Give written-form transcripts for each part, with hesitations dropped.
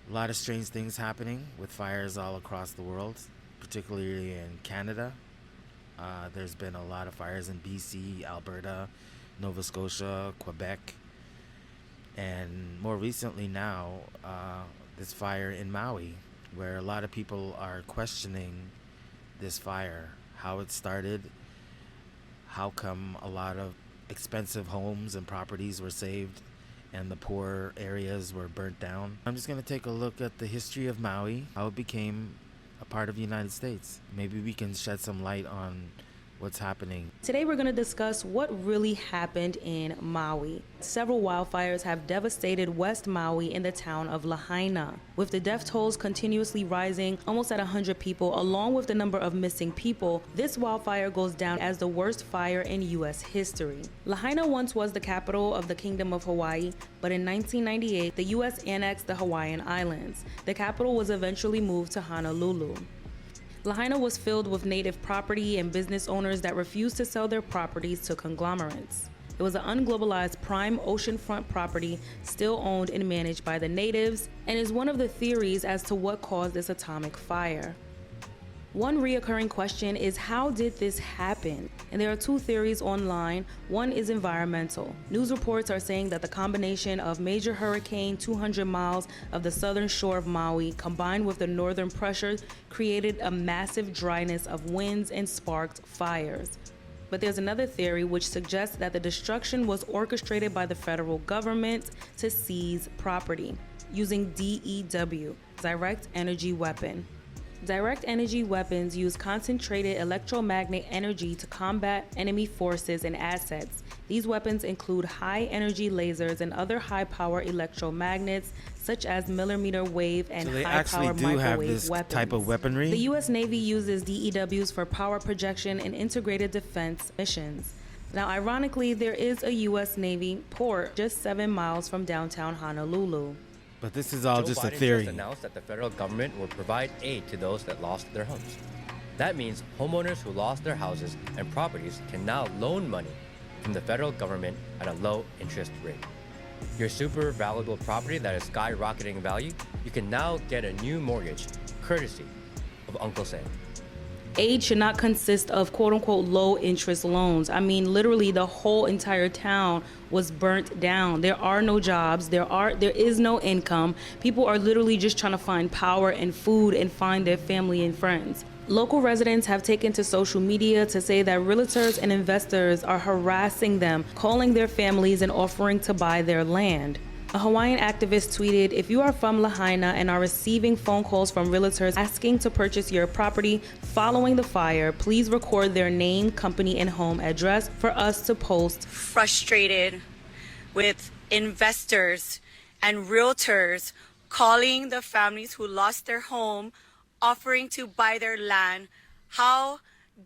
A lot of strange things happening with fires all across the world, particularly in Canada. There's been a lot of fires in BC, Alberta, Nova Scotia, Quebec, and more recently now, this fire in Maui, where a lot of people are questioning this fire, how it started, how come a lot of expensive homes and properties were saved and the poor areas were burnt down. I'm just going to take a look at the history of Maui, how it became a part of the United States. Maybe we can shed some light on what's happening. Today we're going to discuss what really happened in Maui. Several wildfires have devastated West Maui in the town of Lahaina, with the death tolls continuously rising, almost at 100 people, along with the number of missing people. This wildfire goes down as the worst fire in U.S. history. Lahaina once was the capital of the Kingdom of Hawaii, but in 1998, the U.S. annexed the Hawaiian Islands. The capital was eventually moved to Honolulu. Lahaina was filled with native property and business owners that refused to sell their properties to conglomerates. It was an unglobalized prime oceanfront property still owned and managed by the natives, and is one of the theories as to what caused this atomic fire. One reoccurring question is, how did this happen? And there are two theories online. One is environmental. News reports are saying that the combination of major hurricane 200 miles of the southern shore of Maui combined with the northern pressures created a massive dryness of winds and sparked fires. But there's another theory which suggests that the destruction was orchestrated by the federal government to seize property using DEW, direct energy weapon. Direct energy weapons use concentrated electromagnetic energy to combat enemy forces and assets. These weapons include high-energy lasers and other high-power electromagnets, such as millimeter wave and high-power microwave weapons. Type of weaponry? The U.S. Navy uses DEWs for power projection and integrated defense missions. Now, ironically, there is a U.S. Navy port just 7 miles from downtown Honolulu. But this is all Joe just Biden a theory. just announced that the federal government will provide aid to those that lost their homes. That means homeowners who lost their houses and properties can now loan money from the federal government at a low interest rate. Your super valuable property that is skyrocketing in value, you can now get a new mortgage courtesy of Uncle Sam. Aid should not consist of quote-unquote low-interest loans. I mean, literally the whole entire town was burnt down. There are no jobs. There is no income. People are literally just trying to find power and food and find their family and friends. Local residents have taken to social media to say that realtors and investors are harassing them, calling their families and offering to buy their land. A Hawaiian activist tweeted, "If you are from Lahaina and are receiving phone calls from realtors asking to purchase your property following the fire, please record their name, company, and home address for us to post." Frustrated with investors and realtors calling the families who lost their home, offering to buy their land. How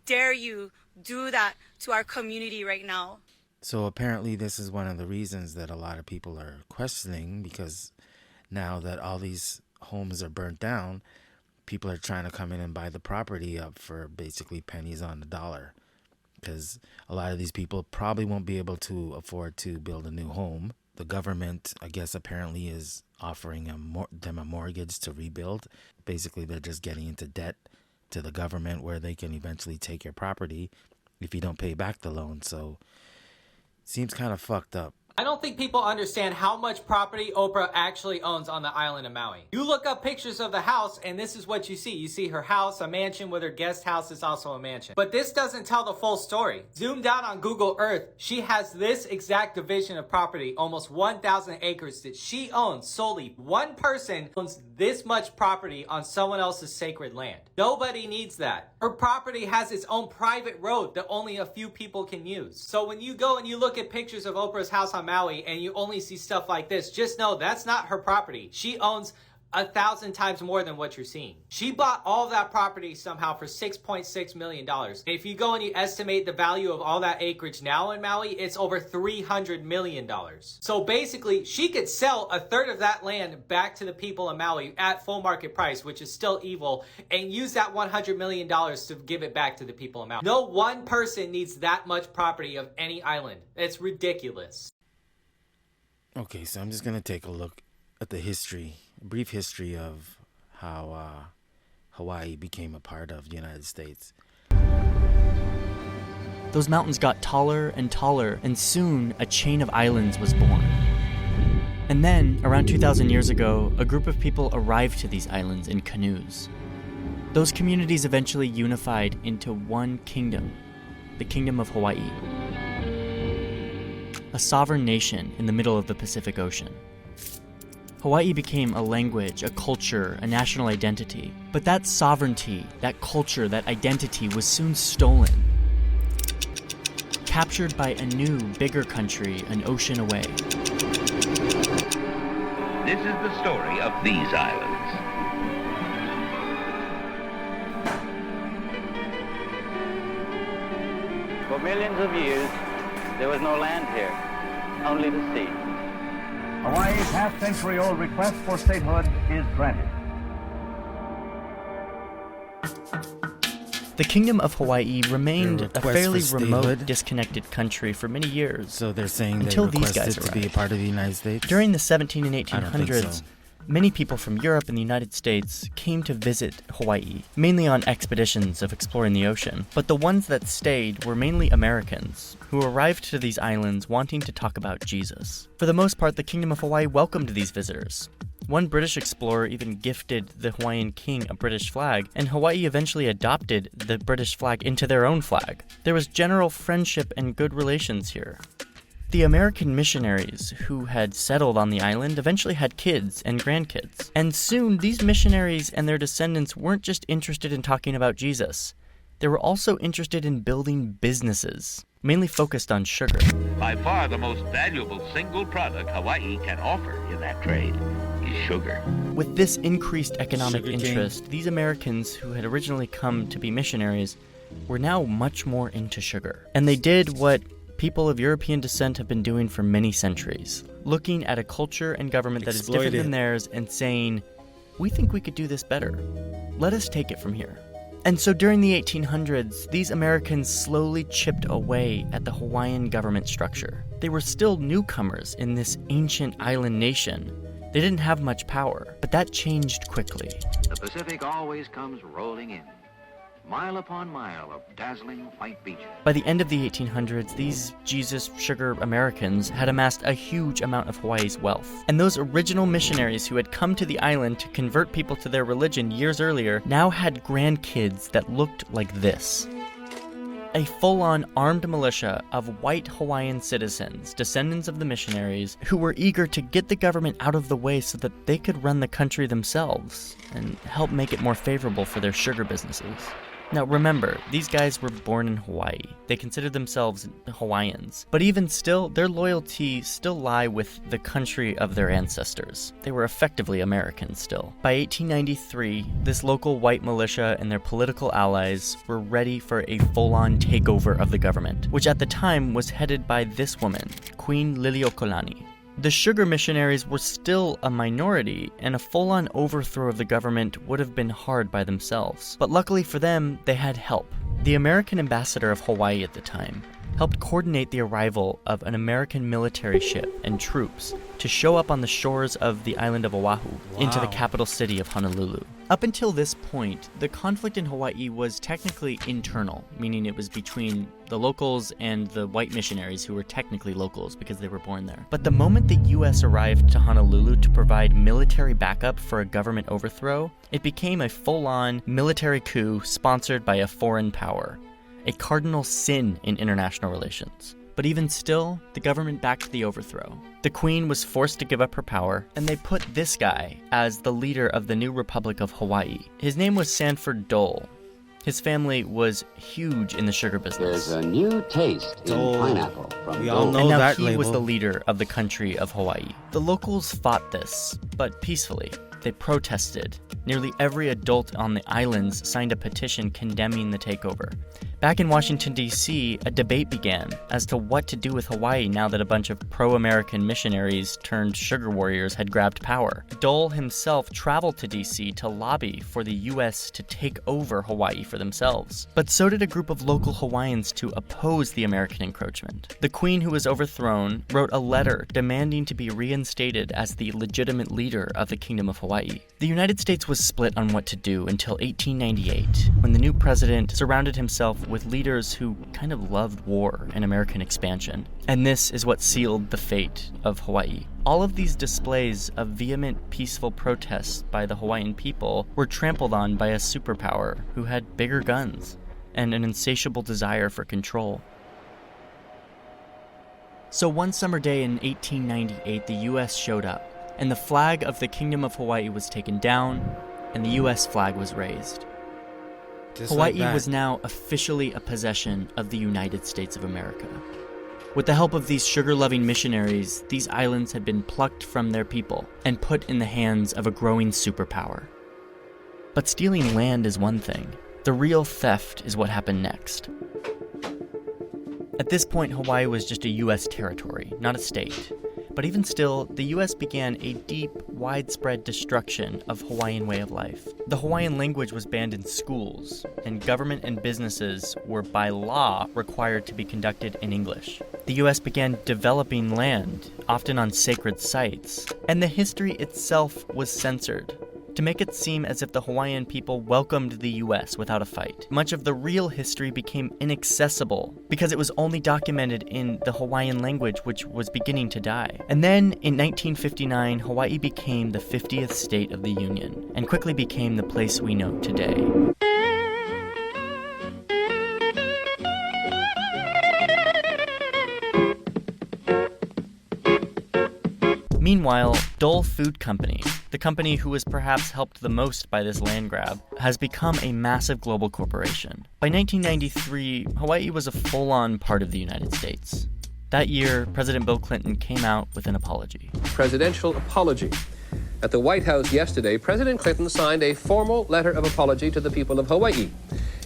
dare you do that to our community right now? So apparently this is one of the reasons that a lot of people are questioning, because now that all these homes are burnt down, people are trying to come in and buy the property up for basically pennies on the dollar, because a lot of these people probably won't be able to afford to build a new home. The government, I guess, apparently is offering them a mortgage to rebuild. Basically, they're just getting into debt to the government where they can eventually take your property if you don't pay back the loan. So seems kind of fucked up. I don't think people understand how much property Oprah actually owns on the island of Maui. You look up pictures of the house and this is what you see. You see her house, a mansion with her guest house is also a mansion. But this doesn't tell the full story. Zoomed out on Google Earth, she has this exact division of property, almost 1,000 acres that she owns solely. One person owns this much property on someone else's sacred land. Nobody needs that. Her property has its own private road that only a few people can use. So when you go and you look at pictures of Oprah's house on Maui and you only see stuff like this, just know that's not her property. She owns 1,000 times more than what you're seeing. She bought all that property somehow for $6.6 million. If you go and you estimate the value of all that acreage now in Maui, it's over $300 million. So basically, she could sell a third of that land back to the people of Maui at full market price, which is still evil, and use that $100 million to give it back to the people of Maui. No one person needs that much property of any island. It's ridiculous. Okay, so I'm just going to take a look at the history brief history of how Hawaii became a part of the United States. Those mountains got taller and taller, and soon a chain of islands was born. And then, around 2,000 years ago, a group of people arrived to these islands in canoes. Those communities eventually unified into one kingdom, the Kingdom of Hawaii. A sovereign nation in the middle of the Pacific Ocean. Hawaii became a language, a culture, a national identity. But that sovereignty, that culture, that identity was soon stolen. Captured by a new, bigger country an ocean away. This is the story of these islands. For millions of years, there was no land here, only the sea. Hawaii's half-century-old request for statehood is granted. The Kingdom of Hawaii remained Their a request fairly for remote, statehood? disconnected country for many years. So they're saying Until they these requested guys to be a arrived. part of the United States? During the 17 and I don't think 1800s, so. many people from Europe and the United States came to visit Hawaii, mainly on expeditions of exploring the ocean. But the ones that stayed were mainly Americans, who arrived to these islands wanting to talk about Jesus. For the most part, the Kingdom of Hawaii welcomed these visitors. One British explorer even gifted the Hawaiian king a British flag, and Hawaii eventually adopted the British flag into their own flag. There was general friendship and good relations here. The American missionaries who had settled on the island eventually had kids and grandkids. And soon, these missionaries and their descendants weren't just interested in talking about Jesus. They were also interested in building businesses, mainly focused on sugar. By far the most valuable single product Hawaii can offer in that trade is sugar. With this increased economic Sugarcane. interest, these Americans who had originally come to be missionaries were now much more into sugar. And they did what people of European descent have been doing for many centuries, looking at a culture and government that is different Exploit than it. theirs and saying, we think we could do this better. Let us take it from here. And so during the 1800s, these Americans slowly chipped away at the Hawaiian government structure. They were still newcomers in this ancient island nation. They didn't have much power, but that changed quickly. The Pacific always comes rolling in, mile upon mile of dazzling white beaches. By the end of the 1800s, these Jesus Sugar Americans had amassed a huge amount of Hawaii's wealth. And those original missionaries who had come to the island to convert people to their religion years earlier now had grandkids that looked like this. A full-on armed militia of white Hawaiian citizens, descendants of the missionaries, who were eager to get the government out of the way so that they could run the country themselves and help make it more favorable for their sugar businesses. Now remember, these guys were born in Hawaii. They considered themselves Hawaiians. But even still, their loyalty still lie with the country of their ancestors. They were effectively Americans still. By 1893, this local white militia and their political allies were ready for a full-on takeover of the government, which at the time was headed by this woman, Queen Liliuokalani. The sugar missionaries were still a minority, and a full-on overthrow of the government would have been hard by themselves. But luckily for them, they had help. The American ambassador of Hawaii at the time helped coordinate the arrival of an American military ship and troops to show up on the shores of the island of Oahu into the Wow. capital city of Honolulu. Up until this point, the conflict in Hawaii was technically internal, meaning it was between the locals and the white missionaries who were technically locals because they were born there. But the moment the US arrived to Honolulu to provide military backup for a government overthrow, it became a full-on military coup sponsored by a foreign power, a cardinal sin in international relations. But even still, the government backed the overthrow. The Queen was forced to give up her power, and they put this guy as the leader of the new Republic of Hawaii. His name was Sanford Dole. His family was huge in the sugar business. There's a new taste in Dole. pineapple from We all Dole. know And now that he was label. the leader of the country of Hawaii. The locals fought this, but peacefully. They protested. Nearly every adult on the islands signed a petition condemning the takeover. Back in Washington, D.C., a debate began as to what to do with Hawaii now that a bunch of pro-American missionaries turned sugar warriors had grabbed power. Dole himself traveled to D.C. to lobby for the U.S. to take over Hawaii for themselves. But so did a group of local Hawaiians to oppose the American encroachment. The queen who was overthrown wrote a letter demanding to be reinstated as the legitimate leader of the Kingdom of Hawaii. The United States was split on what to do until 1898, when the new president surrounded himself with leaders who kind of loved war and American expansion. And this is what sealed the fate of Hawaii. All of these displays of vehement, peaceful protests by the Hawaiian people were trampled on by a superpower who had bigger guns and an insatiable desire for control. So one summer day in 1898, the U.S. showed up, and the flag of the Kingdom of Hawaii was taken down, and the U.S. flag was raised. Just Hawaii like that. was now officially a possession of the United States of America. With the help of these sugar-loving missionaries, these islands had been plucked from their people and put in the hands of a growing superpower. But stealing land is one thing. The real theft is what happened next. At this point, Hawaii was just a U.S. territory, not a state. But even still, the U.S. began a deep, widespread destruction of Hawaiian way of life. The Hawaiian language was banned in schools, and government and businesses were by law required to be conducted in English. The U.S. began developing land, often on sacred sites, and the history itself was censored, to make it seem as if the Hawaiian people welcomed the U.S. without a fight. Much of the real history became inaccessible because it was only documented in the Hawaiian language, which was beginning to die. And then, in 1959, Hawaii became the 50th state of the Union, and quickly became the place we know today. Meanwhile, Dole Food Company, the company who was perhaps helped the most by this land grab, has become a massive global corporation. By 1993, Hawaii was a full-on part of the United States. That year, President Bill Clinton came out with an apology. Presidential apology. At the White House yesterday, President Clinton signed a formal letter of apology to the people of Hawaii.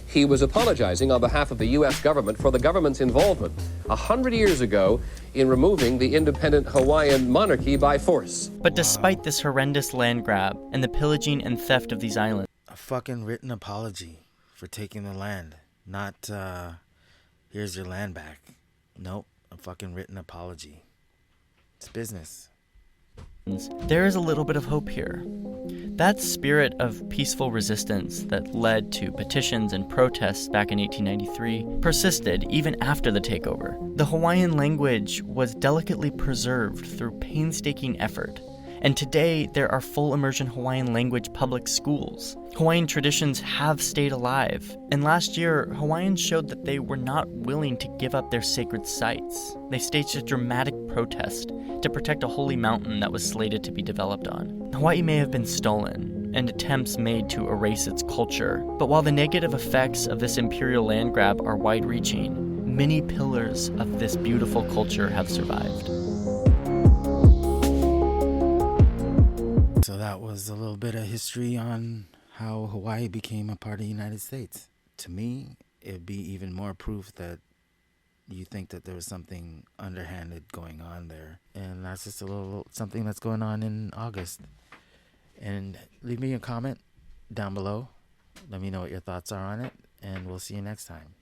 He was apologizing on behalf of the U.S. government for the government's involvement 100 years ago in removing the independent Hawaiian monarchy by force. But despite this horrendous land grab and the pillaging and theft of these islands, A fucking written apology for taking the land. Not, here's your land back. Nope, a fucking written apology. It's business. there is a little bit of hope here. That spirit of peaceful resistance that led to petitions and protests back in 1893 persisted even after the takeover. The Hawaiian language was delicately preserved through painstaking effort, and today there are full immersion Hawaiian language public schools. Hawaiian traditions have stayed alive, and last year, Hawaiians showed that they were not willing to give up their sacred sites. They staged a dramatic protest to protect a holy mountain that was slated to be developed on. Hawaii may have been stolen, and attempts made to erase its culture, but while the negative effects of this imperial land grab are wide-reaching, many pillars of this beautiful culture have survived. So that was a little bit of history on how Hawaii became a part of the United States. To me, it'd be even more proof that you think that there was something underhanded going on there. And that's just a little something that's going on in August. And leave me a comment down below. Let me know what your thoughts are on it, and we'll see you next time.